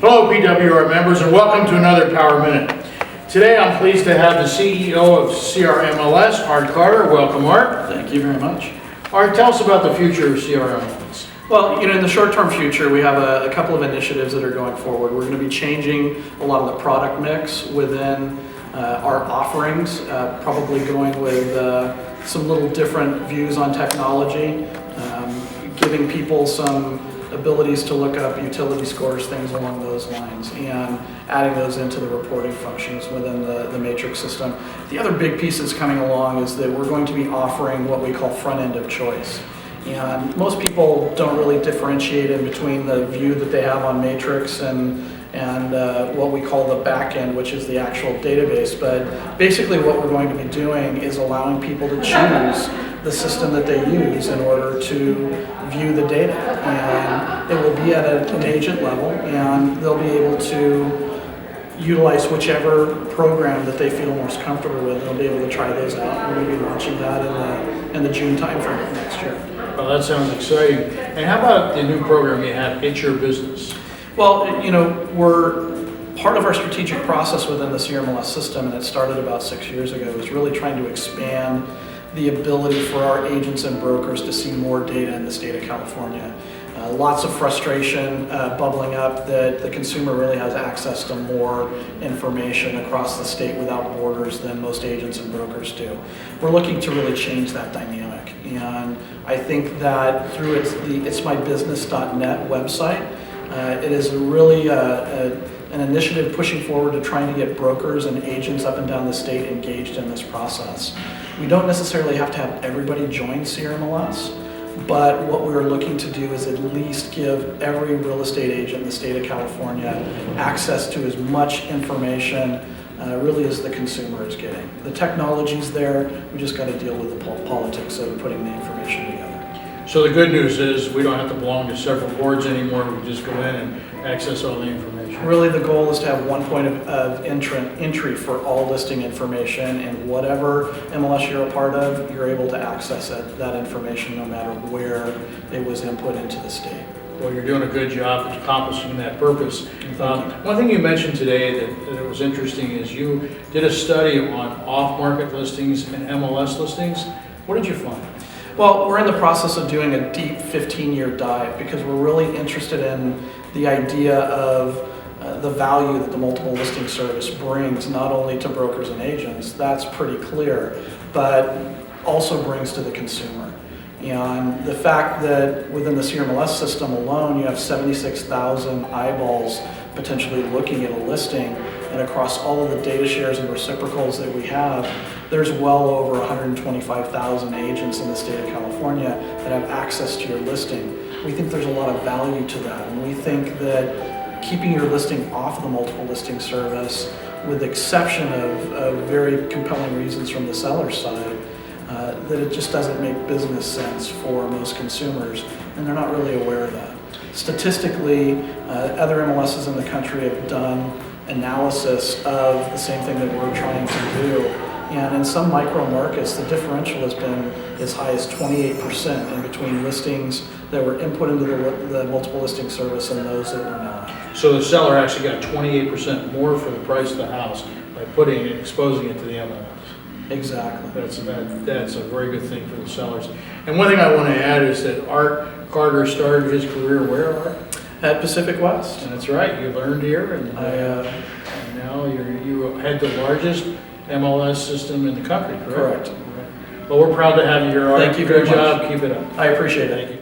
Hello PWR members and welcome to another Power Minute. Today I'm pleased to have the CEO of CRMLS, Art Carter. Welcome, Art. Thank you very much. Art, tell us about the future of CRMLS. Well, in the short-term future, we have a couple of initiatives that are going forward. We're going to be changing a lot of the product mix within our offerings, probably going with some little different views on technology, giving people some abilities to look up utility scores, things along those lines, and adding those into the reporting functions within the matrix system. The other big piece that's coming along is that we're going to be offering what we call front end of choice. And most people don't really differentiate in between the view that they have on matrix and what we call the back end, which is the actual database. But basically what we're going to be doing is allowing people to choose the system that they use in order to view the data. And it will be at an agent level, and they'll be able to utilize whichever program that they feel most comfortable with. They'll be able to try those out. We're going to be launching that in the June timeframe of next year. Well, that sounds exciting. And how about the new program you have, It's Your Business? Well, we're part of our strategic process within the CRMLS system, and it started about 6 years ago, is really trying to expand the ability for our agents and brokers to see more data in the state of California. Lots of frustration bubbling up that the consumer really has access to more information across the state without borders than most agents and brokers do. We're looking to really change that dynamic, and I think that through the itsmybusiness.net website, it is really an initiative pushing forward to trying to get brokers and agents up and down the state engaged in this process. We don't necessarily have to have everybody join CRMLS, but what we're looking to do is at least give every real estate agent in the state of California access to as much information really as the consumer is getting. The technology's there, we just got to deal with the politics of putting the information together. So the good news is we don't have to belong to several boards anymore. We just go in and access all the information. Really the goal is to have one point of entry for all listing information, and whatever MLS you're a part of, you're able to access that information no matter where it was input into the state. Well, you're doing a good job of accomplishing that purpose. One thing you mentioned today that was interesting is you did a study on off-market listings and MLS listings. What did you find? Well, we're in the process of doing a deep 15-year dive because we're really interested in the idea of the value that the multiple listing service brings not only to brokers and agents, that's pretty clear, but also brings to the consumer. And the fact that within the CRMLS system alone, you have 76,000 eyeballs potentially looking at a listing, and across all of the data shares and reciprocals that we have, there's well over 125,000 agents in the state of California that have access to your listing. We think there's a lot of value to that, and we think that keeping your listing off the multiple listing service, with the exception of very compelling reasons from the seller's side, that it just doesn't make business sense for most consumers, and they're not really aware of that. Statistically, other MLSs in the country have done analysis of the same thing that we're trying to do, and in some micro markets, the differential has been as high as 28% in between listings that were input into the multiple listing service and those that were not. So the seller actually got 28% more for the price of the house by exposing it to the MLS. Exactly. That's a very good thing for the sellers. And one thing I want to add is that Art Carter started his career where, Art? At Pacific West. And that's right. You learned here, and now you had the largest MLS system in the country, correct? Correct. Well, we're proud to have you here, Art. Thank you very much. Good job. Keep it up. I appreciate it. Thank you.